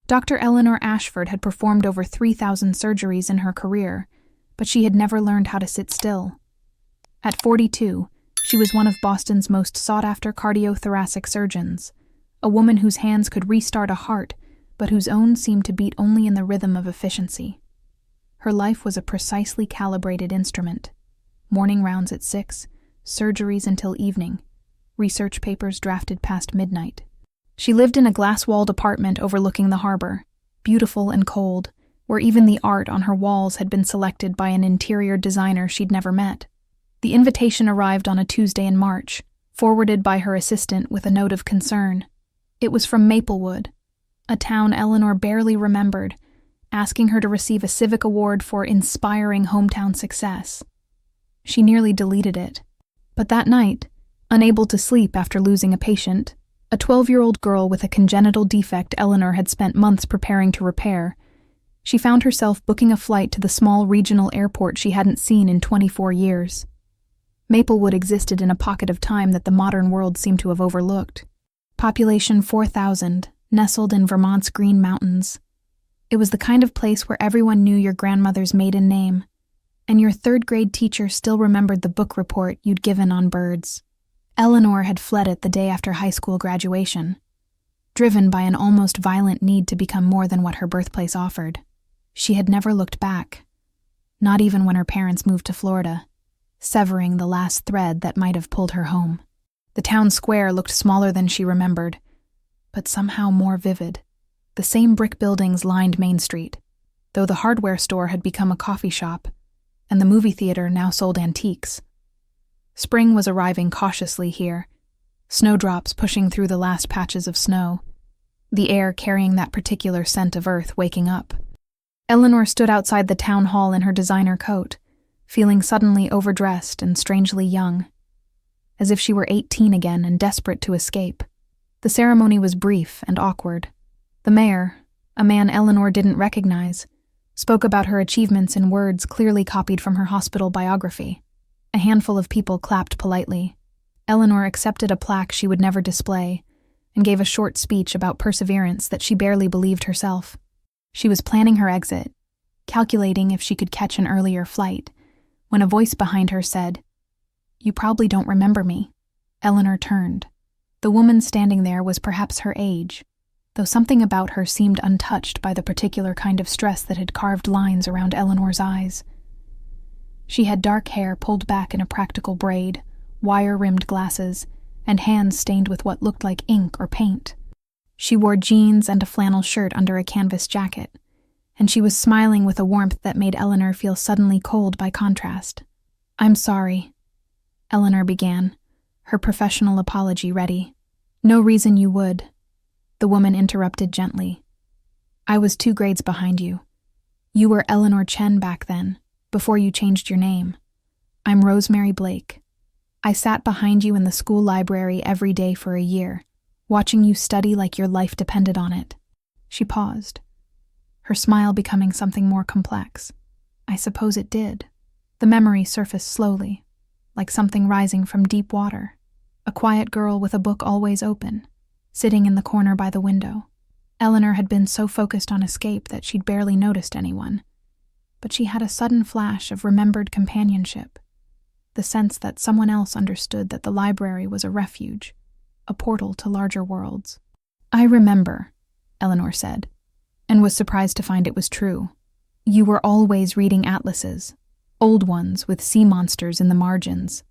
Dr. Eleanor Ashford had performed over 3,000 surgeries in her career, but she had never learned how to sit still. At 42, she was one of Boston's most sought-after cardiothoracic surgeons, a woman whose hands could restart a heart, but whose own seemed to beat only in the rhythm of efficiency. Her life was a precisely calibrated instrument. Morning rounds at 6, surgeries until evening, research papers drafted past midnight. She lived in a glass-walled apartment overlooking the harbor, beautiful and cold, where even the art on her walls had been selected by an interior designer she'd never met. The invitation arrived on a Tuesday in March, forwarded by her assistant with a note of concern. It was from Maplewood, a town Eleanor barely remembered, asking her to receive a civic award for inspiring hometown success. She nearly deleted it. But that night, unable to sleep after losing a patient, a 12-year-old girl with a congenital defect Eleanor had spent months preparing to repair, she found herself booking a flight to the small regional airport she hadn't seen in 24 years. Maplewood existed in a pocket of time that the modern world seemed to have overlooked. Population 4,000, nestled in Vermont's Green Mountains. It was the kind of place where everyone knew your grandmother's maiden name, and your third-grade teacher still remembered the book report you'd given on birds. Eleanor had fled it the day after high school graduation, driven by an almost violent need to become more than what her birthplace offered. She had never looked back, not even when her parents moved to Florida, severing the last thread that might have pulled her home. The town square looked smaller than she remembered, but somehow more vivid. The same brick buildings lined Main Street, though the hardware store had become a coffee shop, and the movie theater now sold antiques. Spring was arriving cautiously here, snowdrops pushing through the last patches of snow, the air carrying that particular scent of earth waking up. Eleanor stood outside the town hall in her designer coat, feeling suddenly overdressed and strangely young, as if she were 18 again and desperate to escape. The ceremony was brief and awkward. The mayor, a man Eleanor didn't recognize, spoke about her achievements in words clearly copied from her hospital biography. A handful of people clapped politely. Eleanor accepted a plaque she would never display and gave a short speech about perseverance that she barely believed herself. She was planning her exit, calculating if she could catch an earlier flight, when a voice behind her said, "You probably don't remember me." Eleanor turned. The woman standing there was perhaps her age, though something about her seemed untouched by the particular kind of stress that had carved lines around Eleanor's eyes. She had dark hair pulled back in a practical braid, wire-rimmed glasses, and hands stained with what looked like ink or paint. She wore jeans and a flannel shirt under a canvas jacket, and she was smiling with a warmth that made Eleanor feel suddenly cold by contrast. "I'm sorry," Eleanor began, her professional apology ready. "No reason you would," the woman interrupted gently. "I was 2 grades behind you. You were Eleanor Chen back then, before you changed your name. I'm Rosemary Blake. I sat behind you in the school library every day for a year, watching you study like your life depended on it." She paused, her smile becoming something more complex. "I suppose it did." The memory surfaced slowly, like something rising from deep water. A quiet girl with a book always open, sitting in the corner by the window. Eleanor had been so focused on escape that she'd barely noticed anyone. But she had a sudden flash of remembered companionship, the sense that someone else understood that the library was a refuge, a portal to larger worlds. "I remember," Eleanor said, and was surprised to find it was true. "You were always reading atlases, old ones with sea monsters in the margins."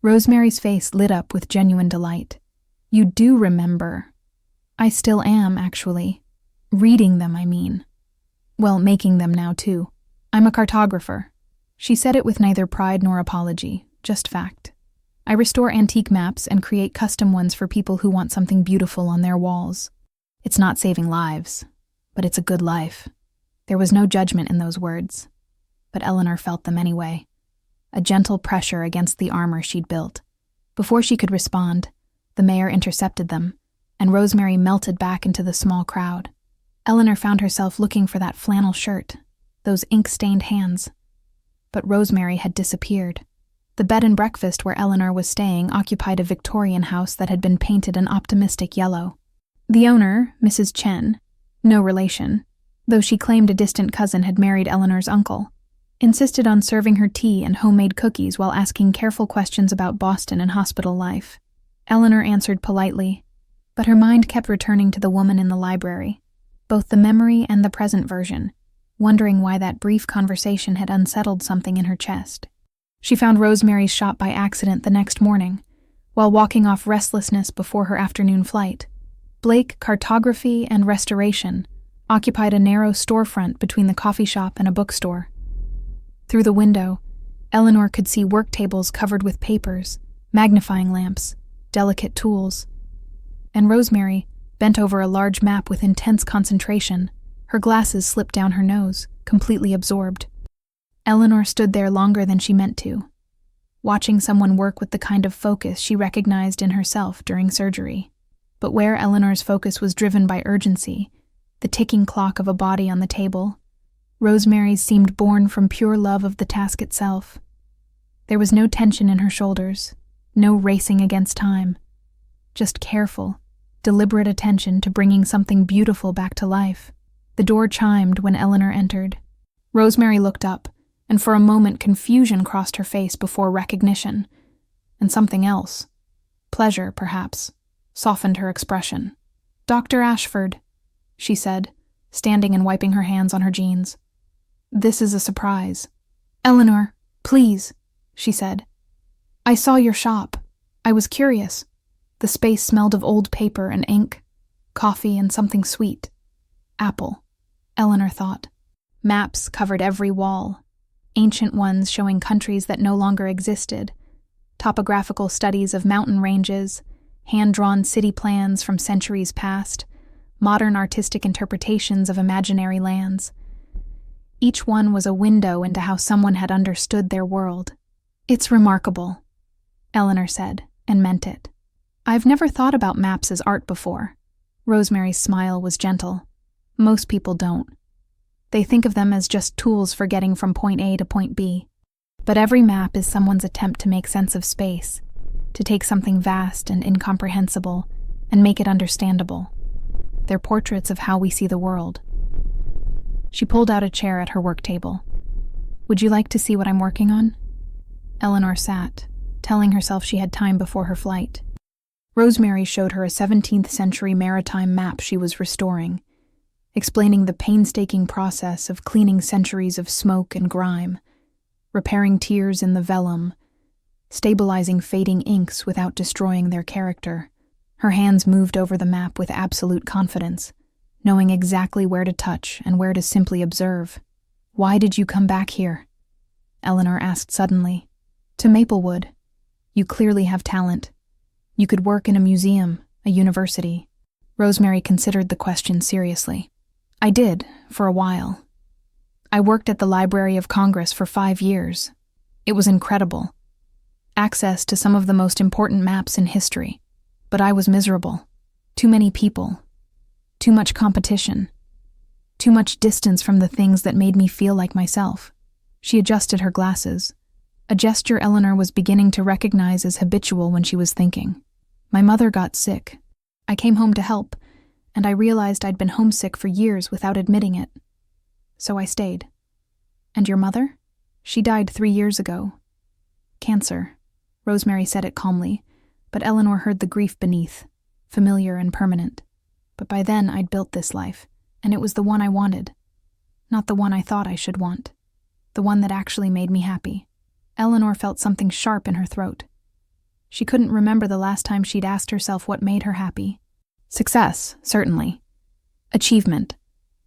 Rosemary's face lit up with genuine delight. "You do remember." "I still am, actually. Reading them, I mean. Well, making them now, too. I'm a cartographer." She said it with neither pride nor apology, just fact. "I restore antique maps and create custom ones for people who want something beautiful on their walls. It's not saving lives, but it's a good life." There was no judgment in those words, but Eleanor felt them anyway, a gentle pressure against the armor she'd built. Before she could respond, the mayor intercepted them, and Rosemary melted back into the small crowd. Eleanor found herself looking for that flannel shirt, those ink-stained hands. But Rosemary had disappeared. The bed and breakfast where Eleanor was staying occupied a Victorian house that had been painted an optimistic yellow. The owner, Mrs. Chen, No relation, though she claimed a distant cousin had married Eleanor's uncle, insisted on serving her tea and homemade cookies while asking careful questions about Boston and hospital life. Eleanor answered politely, but her mind kept returning to the woman in the library, both the memory and the present version, wondering why that brief conversation had unsettled something in her chest. She found Rosemary's shop by accident the next morning, while walking off restlessness before her afternoon flight. Blake Cartography and Restoration occupied a narrow storefront between the coffee shop and a bookstore. Through the window, Eleanor could see work tables covered with papers, magnifying lamps, delicate tools. And Rosemary bent over a large map with intense concentration, her glasses slipped down her nose, completely absorbed. Eleanor stood there longer than she meant to, watching someone work with the kind of focus she recognized in herself during surgery. But where Eleanor's focus was driven by urgency, the ticking clock of a body on the table, Rosemary's seemed born from pure love of the task itself. There was no tension in her shoulders, no racing against time, just careful, deliberate attention to bringing something beautiful back to life. The door chimed when Eleanor entered. Rosemary looked up, and for a moment confusion crossed her face before recognition, and something else, pleasure perhaps, softened her expression. "Dr. Ashford," she said, standing and wiping her hands on her jeans. "This is a surprise." "Eleanor, please," she said. "I saw your shop. I was curious." The space smelled of old paper and ink, coffee and something sweet. Apple, Eleanor thought. Maps covered every wall, ancient ones showing countries that no longer existed, topographical studies of mountain ranges, hand-drawn city plans from centuries past, modern artistic interpretations of imaginary lands. Each one was a window into how someone had understood their world. "It's remarkable," Eleanor said, and meant it. "I've never thought about maps as art before." Rosemary's smile was gentle. "Most people don't. They think of them as just tools for getting from point A to point B. But every map is someone's attempt to make sense of space, to take something vast and incomprehensible and make it understandable. They're portraits of how we see the world." She pulled out a chair at her work table. "Would you like to see what I'm working on?" Eleanor sat, telling herself she had time before her flight. Rosemary showed her a 17th century maritime map she was restoring, explaining the painstaking process of cleaning centuries of smoke and grime, repairing tears in the vellum, stabilizing fading inks without destroying their character. Her hands moved over the map with absolute confidence, knowing exactly where to touch and where to simply observe. "Why did you come back here?" Eleanor asked suddenly. "To Maplewood. You clearly have talent. You could work in a museum, a university." Rosemary considered the question seriously. "I did, for a while. I worked at the Library of Congress for 5 years. It was incredible. Access to some of the most important maps in history. But I was miserable. Too many people. Too much competition. Too much distance from the things that made me feel like myself." She adjusted her glasses, a gesture Eleanor was beginning to recognize as habitual when she was thinking. "My mother got sick. I came home to help, and I realized I'd been homesick for years without admitting it. So I stayed." "And your mother?" "She died 3 years ago. Cancer." Rosemary said it calmly, but Eleanor heard the grief beneath, familiar and permanent. "But by then I'd built this life, and it was the one I wanted. Not the one I thought I should want. The one that actually made me happy." Eleanor felt something sharp in her throat. She couldn't remember the last time she'd asked herself what made her happy. Success, certainly. Achievement.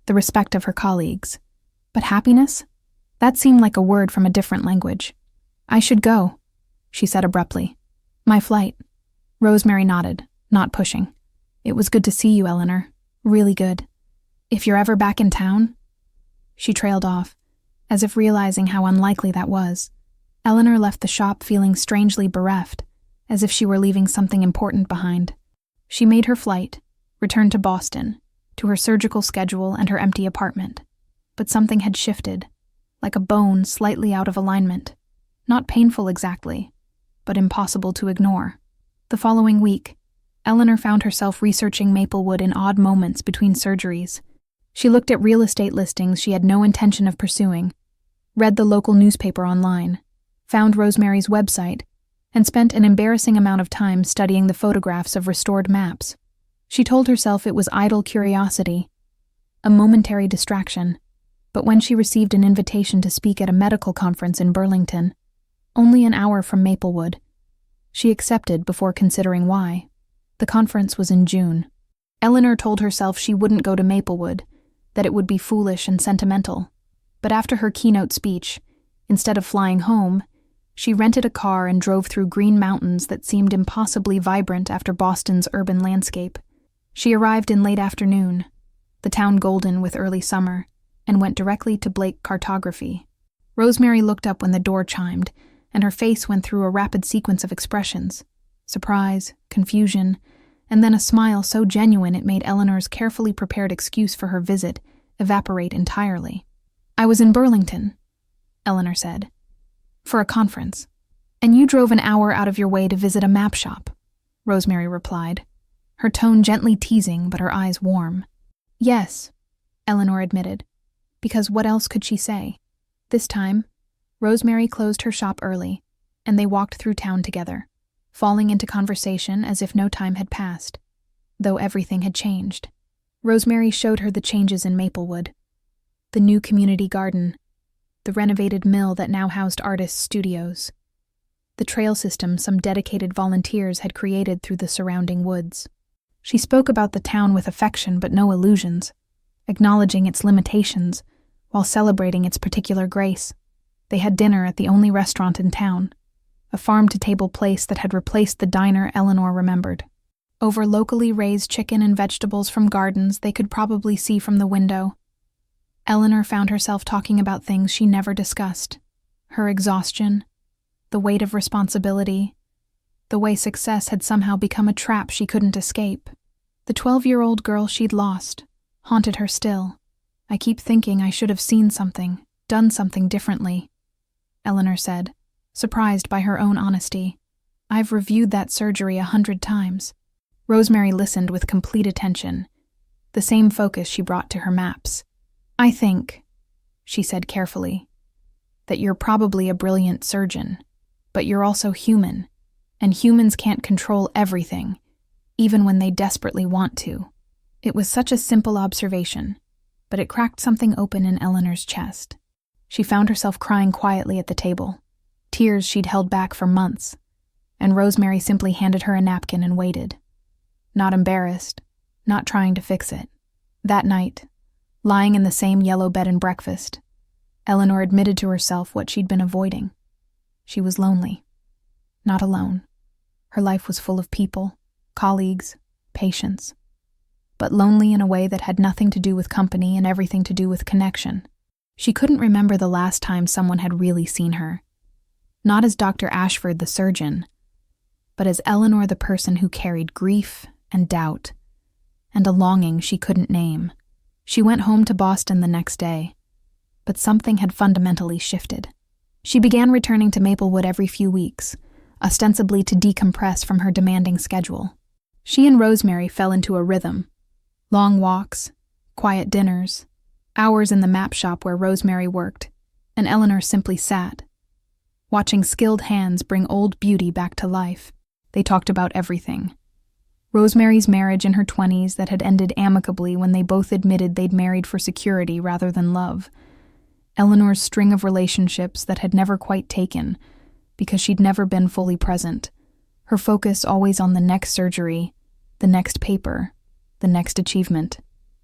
The respect of her colleagues. But happiness? That seemed like a word from a different language. "I should go," she said abruptly. "My flight." Rosemary nodded, not pushing. "It was good to see you, Eleanor. Really good. If you're ever back in town..." She trailed off, as if realizing how unlikely that was. Eleanor left the shop feeling strangely bereft, as if she were leaving something important behind. She made her flight, returned to Boston, to her surgical schedule and her empty apartment. But something had shifted, like a bone slightly out of alignment. Not painful exactly, but impossible to ignore. The following week, Eleanor found herself researching Maplewood in odd moments between surgeries, She looked at real estate listings she had no intention of pursuing, read the local newspaper online, found Rosemary's website, and spent an embarrassing amount of time studying the photographs of restored maps. She told herself it was idle curiosity, a momentary distraction, but when she received an invitation to speak at a medical conference in Burlington, only an hour from Maplewood, she accepted before considering why. The conference was in June. Eleanor told herself she wouldn't go to Maplewood, that it would be foolish and sentimental. But after her keynote speech, instead of flying home, she rented a car and drove through green mountains that seemed impossibly vibrant after Boston's urban landscape. She arrived in late afternoon, the town golden with early summer, and went directly to Blake Cartography. Rosemary looked up when the door chimed, and her face went through a rapid sequence of expressions: surprise, confusion, and then a smile so genuine it made Eleanor's carefully prepared excuse for her visit evaporate entirely. "I was in Burlington," Eleanor said, "for a conference. And you drove an hour out of your way to visit a map shop," Rosemary replied, her tone gently teasing but her eyes warm. "Yes," Eleanor admitted, because what else could she say? This time, Rosemary closed her shop early, and they walked through town together, falling into conversation as if no time had passed, though everything had changed. Rosemary showed her the changes in Maplewood: the new community garden, the renovated mill that now housed artists' studios, the trail system some dedicated volunteers had created through the surrounding woods. She spoke about the town with affection but no illusions, acknowledging its limitations while celebrating its particular grace. They had dinner at the only restaurant in town, a farm-to-table place that had replaced the diner Eleanor remembered. Over locally raised chicken and vegetables from gardens they could probably see from the window. Eleanor found herself talking about things she never discussed: her exhaustion, the weight of responsibility, the way success had somehow become a trap she couldn't escape. The 12-year-old girl she'd lost haunted her still. "I keep thinking I should have seen something, done something differently," Eleanor said, surprised by her own honesty. "I've reviewed that surgery 100 times. Rosemary listened with complete attention, the same focus she brought to her maps. "I think," she said carefully, "that you're probably a brilliant surgeon, but you're also human, and humans can't control everything, even when they desperately want to." It was such a simple observation, but it cracked something open in Eleanor's chest. She found herself crying quietly at the table, tears she'd held back for months, and Rosemary simply handed her a napkin and waited. Not embarrassed, not trying to fix it. That night, lying in the same yellow bed and breakfast, Eleanor admitted to herself what she'd been avoiding. She was lonely. Not alone. Her life was full of people, colleagues, patients, but lonely in a way that had nothing to do with company and everything to do with connection. She couldn't remember the last time someone had really seen her. Not as Dr. Ashford the surgeon, but as Eleanor the person who carried grief and doubt, and a longing she couldn't name. She went home to Boston the next day, but something had fundamentally shifted. She began returning to Maplewood every few weeks, ostensibly to decompress from her demanding schedule. She and Rosemary fell into a rhythm: long walks, quiet dinners, hours in the map shop where Rosemary worked, and Eleanor simply sat, watching skilled hands bring old beauty back to life. They talked about everything. Rosemary's marriage in her 20s that had ended amicably when they both admitted they'd married for security rather than love. Eleanor's string of relationships that had never quite taken, because she'd never been fully present. Her focus always on the next surgery, the next paper, the next achievement.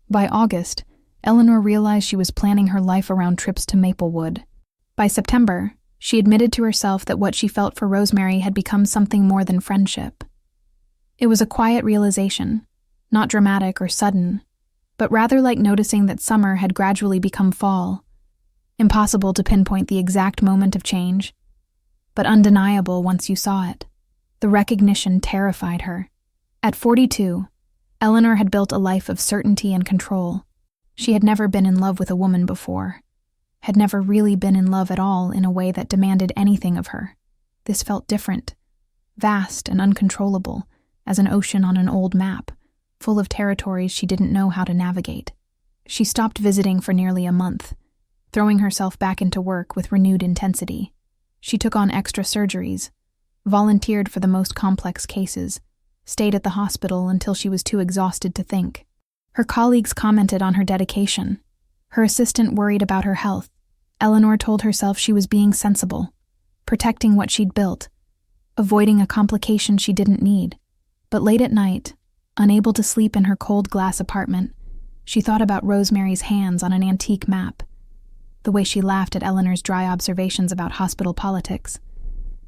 By August, Eleanor realized she was planning her life around trips to Maplewood. By September, she admitted to herself that what she felt for Rosemary had become something more than friendship. It was a quiet realization, not dramatic or sudden, but rather like noticing that summer had gradually become fall. Impossible to pinpoint the exact moment of change, but undeniable once you saw it. The recognition terrified her. At 42, Eleanor had built a life of certainty and control. She had never been in love with a woman before, had never really been in love at all in a way that demanded anything of her. This felt different, vast and uncontrollable, as an ocean on an old map, full of territories she didn't know how to navigate. She stopped visiting for nearly a month, throwing herself back into work with renewed intensity. She took on extra surgeries, volunteered for the most complex cases, stayed at the hospital until she was too exhausted to think. Her colleagues commented on her dedication. Her assistant worried about her health. Eleanor told herself she was being sensible, protecting what she'd built, avoiding a complication she didn't need. But late at night, unable to sleep in her cold glass apartment, she thought about Rosemary's hands on an antique map, the way she laughed at Eleanor's dry observations about hospital politics,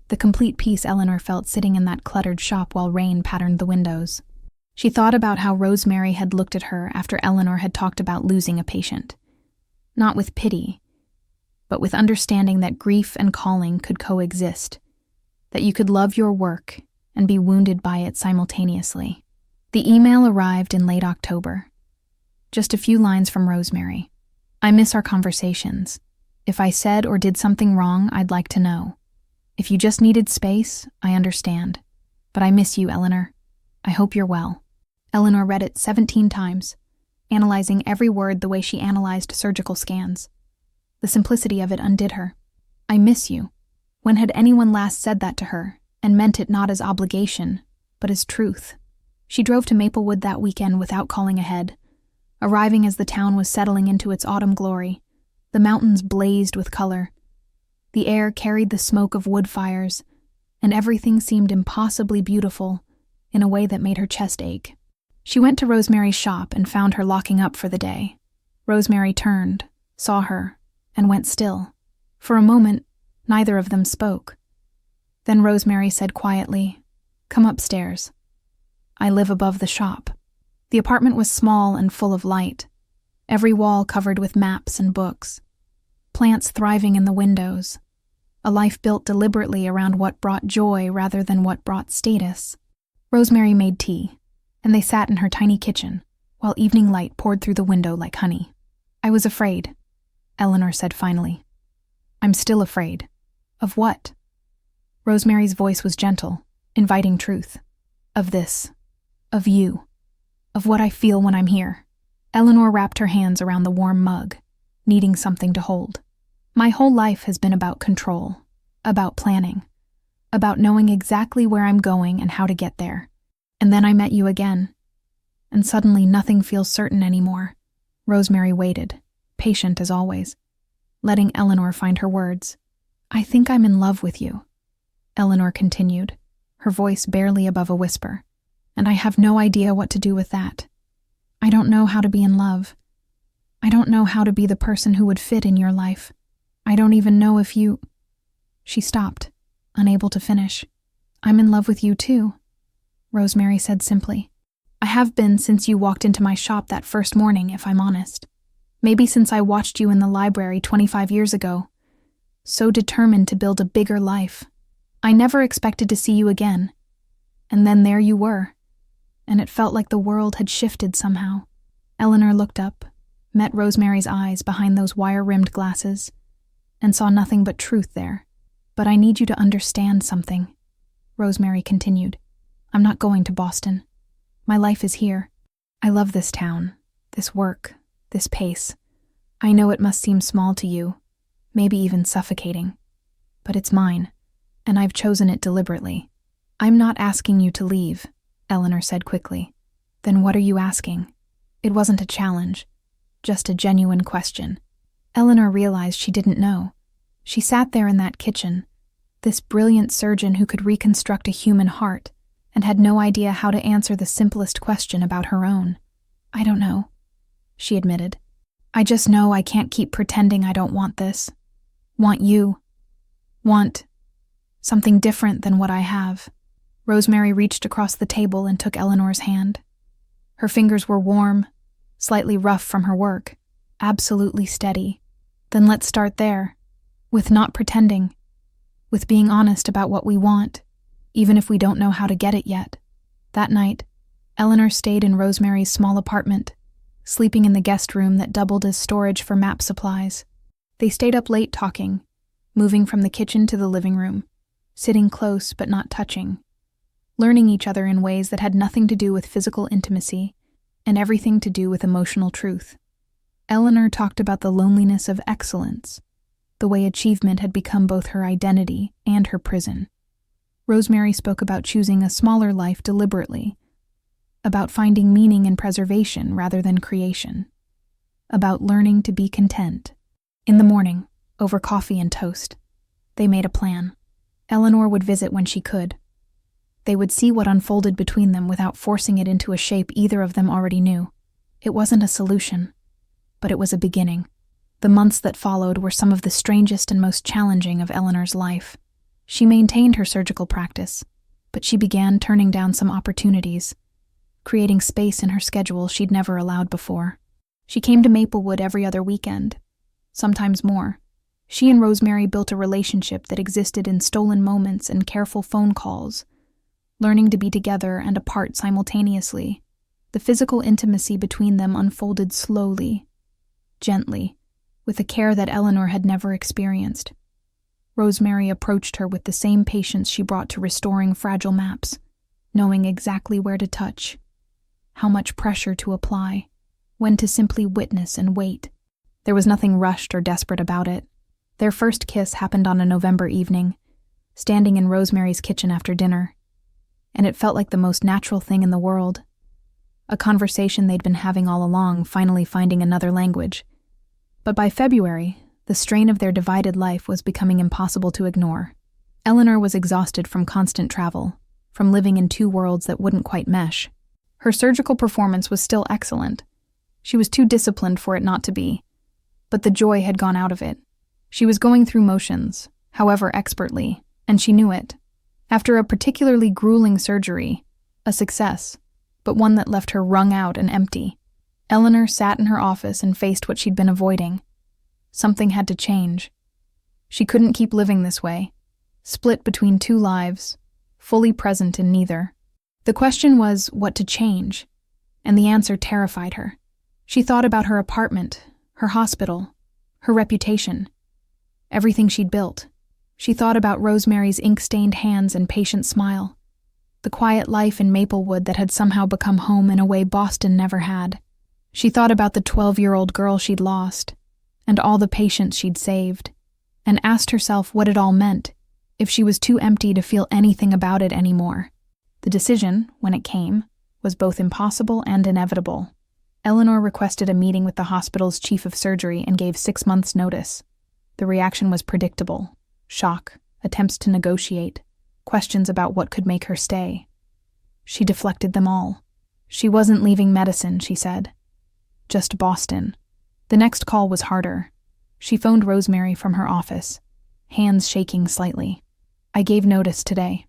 the complete peace Eleanor felt sitting in that cluttered shop while rain patterned the windows. She thought about how Rosemary had looked at her after Eleanor had talked about losing a patient. Not with pity, but with understanding that grief and calling could coexist, that you could love your work and be wounded by it simultaneously. The email arrived in late October. Just a few lines from Rosemary. I miss our conversations. If I said or did something wrong, I'd like to know. If you just needed space, I understand. But I miss you, Eleanor. I hope you're well. Eleanor read it 17 times, analyzing every word the way she analyzed surgical scans. The simplicity of it undid her. I miss you. When had anyone last said that to her, and meant it not as obligation, but as truth? She drove to Maplewood that weekend without calling ahead, arriving as the town was settling into its autumn glory. The mountains blazed with color. The air carried the smoke of wood fires, and everything seemed impossibly beautiful in a way that made her chest ache. She went to Rosemary's shop and found her locking up for the day. Rosemary turned, saw her, and went still. For a moment, neither of them spoke. Then Rosemary said quietly, "Come upstairs. I live above the shop." The apartment was small and full of light, every wall covered with maps and books, plants thriving in the windows, a life built deliberately around what brought joy rather than what brought status. Rosemary made tea, and they sat in her tiny kitchen, while evening light poured through the window like honey. "I was afraid," Eleanor said finally. "I'm still afraid." "Of what?" Rosemary's voice was gentle, inviting truth. "Of this. Of you. Of what I feel when I'm here." Eleanor wrapped her hands around the warm mug, needing something to hold. "My whole life has been about control, about planning, about knowing exactly where I'm going and how to get there. And then I met you again. And suddenly nothing feels certain anymore." Rosemary waited, patient as always, letting Eleanor find her words. "I think I'm in love with you," Eleanor continued, her voice barely above a whisper. "And I have no idea what to do with that. I don't know how to be in love. I don't know how to be the person who would fit in your life. I don't even know if you—" She stopped, unable to finish. "I'm in love with you too," Rosemary said simply. "I have been since you walked into my shop that first morning, if I'm honest. Maybe since I watched you in the library 25 years ago, so determined to build a bigger life. I never expected to see you again. And then there you were, and it felt like the world had shifted somehow." Eleanor looked up, met Rosemary's eyes behind those wire-rimmed glasses, and saw nothing but truth there. "But I need you to understand something," Rosemary continued. "I'm not going to Boston. My life is here. I love this town, this work, this pace. I know it must seem small to you, maybe even suffocating. But it's mine, and I've chosen it deliberately." "I'm not asking you to leave," Eleanor said quickly. "Then what are you asking?" It wasn't a challenge, just a genuine question. Eleanor realized she didn't know. She sat there in that kitchen, this brilliant surgeon who could reconstruct a human heart, and had no idea how to answer the simplest question about her own. "I don't know," she admitted. "I just know I can't keep pretending I don't want this. Want you. Want something different than what I have." Rosemary reached across the table and took Eleanor's hand. Her fingers were warm, slightly rough from her work, absolutely steady. "Then let's start there, with not pretending, with being honest about what we want, even if we don't know how to get it yet." That night, Eleanor stayed in Rosemary's small apartment, sleeping in the guest room that doubled as storage for map supplies. They stayed up late talking, moving from the kitchen to the living room, sitting close but not touching, learning each other in ways that had nothing to do with physical intimacy and everything to do with emotional truth. Eleanor talked about the loneliness of excellence, the way achievement had become both her identity and her prison. Rosemary spoke about choosing a smaller life deliberately, about finding meaning in preservation rather than creation, about learning to be content. In the morning, over coffee and toast, they made a plan. Eleanor would visit when she could. They would see what unfolded between them without forcing it into a shape either of them already knew. It wasn't a solution, but it was a beginning. The months that followed were some of the strangest and most challenging of Eleanor's life. She maintained her surgical practice, but she began turning down some opportunities, creating space in her schedule she'd never allowed before. She came to Maplewood every other weekend, sometimes more. She and Rosemary built a relationship that existed in stolen moments and careful phone calls, learning to be together and apart simultaneously. The physical intimacy between them unfolded slowly, gently, with a care that Eleanor had never experienced. Rosemary approached her with the same patience she brought to restoring fragile maps, knowing exactly where to touch, how much pressure to apply, when to simply witness and wait. There was nothing rushed or desperate about it. Their first kiss happened on a November evening, standing in Rosemary's kitchen after dinner, and it felt like the most natural thing in the world. A conversation they'd been having all along, finally finding another language. But by February, the strain of their divided life was becoming impossible to ignore. Eleanor was exhausted from constant travel, from living in two worlds that wouldn't quite mesh. Her surgical performance was still excellent. She was too disciplined for it not to be, but the joy had gone out of it. She was going through motions, however expertly, and she knew it. After a particularly grueling surgery, a success, but one that left her wrung out and empty, Eleanor sat in her office and faced what she'd been avoiding. Something had to change. She couldn't keep living this way, split between two lives, fully present in neither. The question was what to change, and the answer terrified her. She thought about her apartment, her hospital, her reputation, everything she'd built. She thought about Rosemary's ink-stained hands and patient smile, the quiet life in Maplewood that had somehow become home in a way Boston never had. She thought about the 12-year-old girl she'd lost, and all the patients she'd saved, and asked herself what it all meant if she was too empty to feel anything about it anymore. The decision, when it came, was both impossible and inevitable. Eleanor requested a meeting with the hospital's chief of surgery and gave 6 months' notice. The reaction was predictable. Shock, attempts to negotiate, questions about what could make her stay. She deflected them all. She wasn't leaving medicine, she said. Just Boston. The next call was harder. She phoned Rosemary from her office, hands shaking slightly. "I gave notice today,"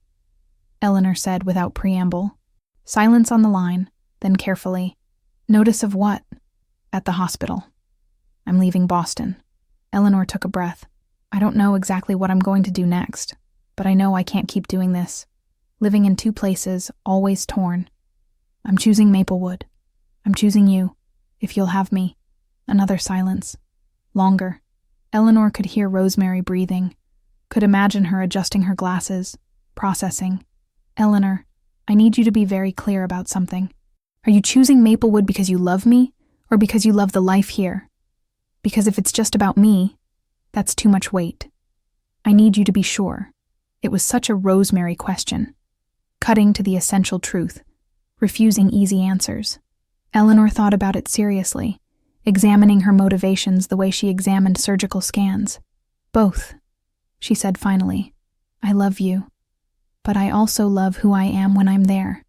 Eleanor said without preamble. Silence on the line, then carefully, "Notice of what?" "At the hospital. I'm leaving Boston." Eleanor took a breath. "I don't know exactly what I'm going to do next, but I know I can't keep doing this. Living in two places, always torn. I'm choosing Maplewood. I'm choosing you, if you'll have me." Another silence. Longer. Eleanor could hear Rosemary breathing, could imagine her adjusting her glasses, processing. "Eleanor, I need you to be very clear about something. Are you choosing Maplewood because you love me, or because you love the life here? Because if it's just about me, that's too much weight. I need you to be sure." It was such a Rosemary question, cutting to the essential truth, refusing easy answers. Eleanor thought about it seriously, examining her motivations the way she examined surgical scans. "Both," she said finally. "I love you, but I also love who I am when I'm there.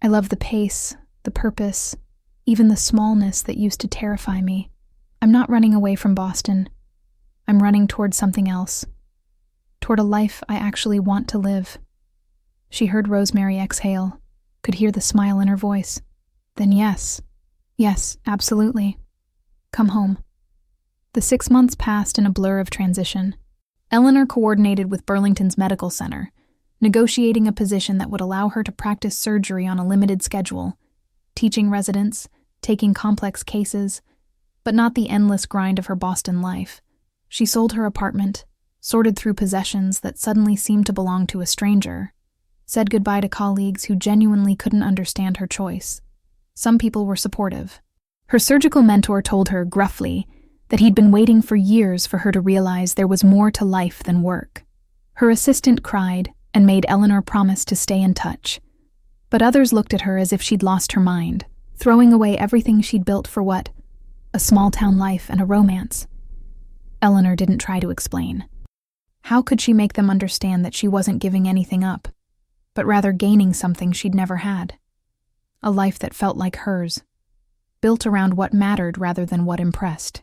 I love the pace, the purpose, even the smallness that used to terrify me. I'm not running away from Boston. I'm running toward something else, toward a life I actually want to live." She heard Rosemary exhale, could hear the smile in her voice. "Then yes, absolutely. Come home." The 6 months passed in a blur of transition. Eleanor coordinated with Burlington's medical center, negotiating a position that would allow her to practice surgery on a limited schedule, teaching residents, taking complex cases, but not the endless grind of her Boston life. She sold her apartment, sorted through possessions that suddenly seemed to belong to a stranger, said goodbye to colleagues who genuinely couldn't understand her choice. Some people were supportive. Her surgical mentor told her gruffly that he'd been waiting for years for her to realize there was more to life than work. Her assistant cried and made Eleanor promise to stay in touch. But others looked at her as if she'd lost her mind, throwing away everything she'd built for what? A small-town life and a romance. Eleanor didn't try to explain. How could she make them understand that she wasn't giving anything up, but rather gaining something she'd never had? A life that felt like hers, built around what mattered rather than what impressed.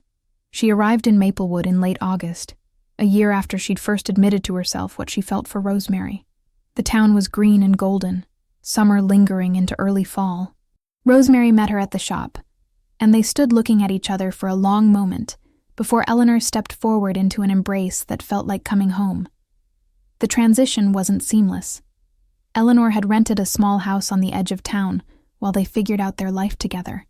She arrived in Maplewood in late August, a year after she'd first admitted to herself what she felt for Rosemary. The town was green and golden, summer lingering into early fall. Rosemary met her at the shop, and they stood looking at each other for a long moment before Eleanor stepped forward into an embrace that felt like coming home. The transition wasn't seamless. Eleanor had rented a small house on the edge of town while they figured out their life together,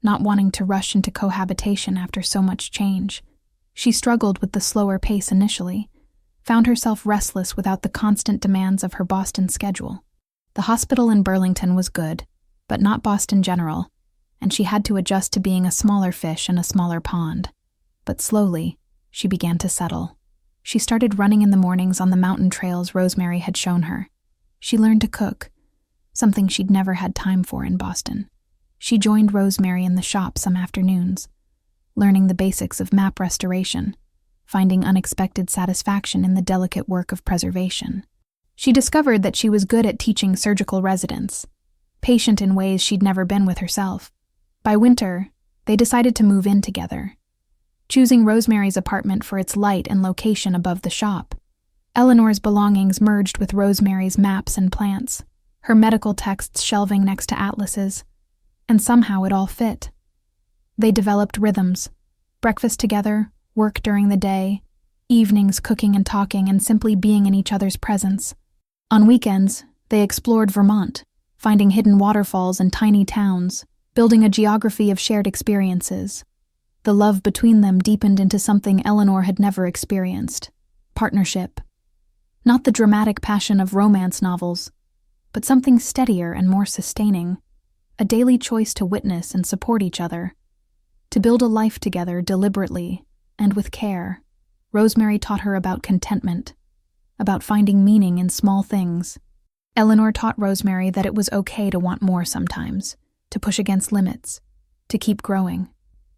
not wanting to rush into cohabitation after so much change. She struggled with the slower pace initially, found herself restless without the constant demands of her Boston schedule. The hospital in Burlington was good, but not Boston General, and she had to adjust to being a smaller fish in a smaller pond. But slowly, she began to settle. She started running in the mornings on the mountain trails Rosemary had shown her. She learned to cook, something she'd never had time for in Boston. She joined Rosemary in the shop some afternoons, learning the basics of map restoration, finding unexpected satisfaction in the delicate work of preservation. She discovered that she was good at teaching surgical residents, patient in ways she'd never been with herself. By winter, they decided to move in together, choosing Rosemary's apartment for its light and location above the shop. Eleanor's belongings merged with Rosemary's maps and plants, her medical texts shelving next to atlases, and somehow it all fit. They developed rhythms: breakfast together, work during the day, evenings cooking and talking and simply being in each other's presence. On weekends, they explored Vermont, finding hidden waterfalls and tiny towns, building a geography of shared experiences. The love between them deepened into something Eleanor had never experienced: partnership. Not the dramatic passion of romance novels, but something steadier and more sustaining. A daily choice to witness and support each other, to build a life together deliberately and with care. Rosemary taught her about contentment, about finding meaning in small things. Eleanor taught Rosemary that it was okay to want more sometimes, to push against limits, to keep growing.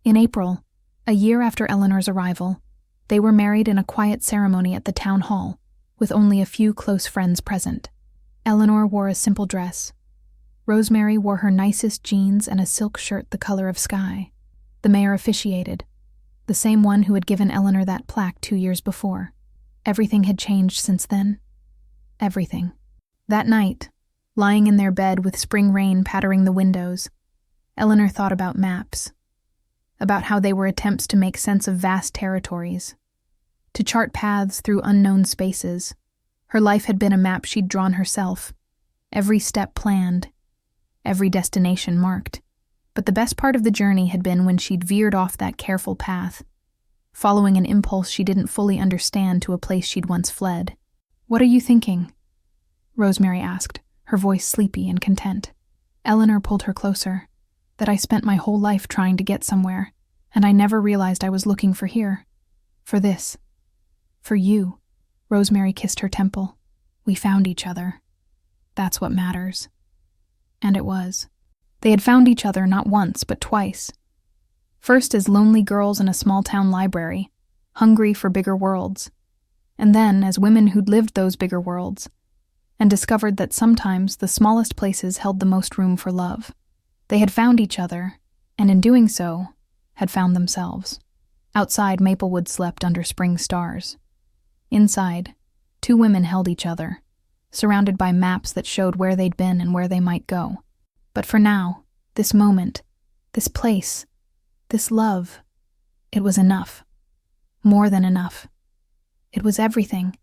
In April, a year after Eleanor's arrival, they were married in a quiet ceremony at the town hall, with only a few close friends present. Eleanor wore a simple dress. Rosemary wore her nicest jeans and a silk shirt the color of sky. The mayor officiated, the same one who had given Eleanor that plaque 2 years before. Everything had changed since then. Everything. That night, lying in their bed with spring rain pattering the windows, Eleanor thought about maps, about how they were attempts to make sense of vast territories, to chart paths through unknown spaces. Her life had been a map she'd drawn herself, every step planned, every destination marked. But the best part of the journey had been when she'd veered off that careful path, following an impulse she didn't fully understand to a place she'd once fled. "What are you thinking?" Rosemary asked, her voice sleepy and content. Eleanor pulled her closer. "That I spent my whole life trying to get somewhere, and I never realized I was looking for here. For this. For you." Rosemary kissed her temple. "We found each other. That's what matters." And it was. They had found each other not once, but twice. First as lonely girls in a small-town library, hungry for bigger worlds. And then as women who'd lived those bigger worlds, and discovered that sometimes the smallest places held the most room for love. They had found each other, and in doing so, had found themselves. Outside, Maplewood slept under spring stars. Inside, 2 women held each other, surrounded by maps that showed where they'd been and where they might go. But for now, this moment, this place, this love, it was enough. More than enough. It was everything.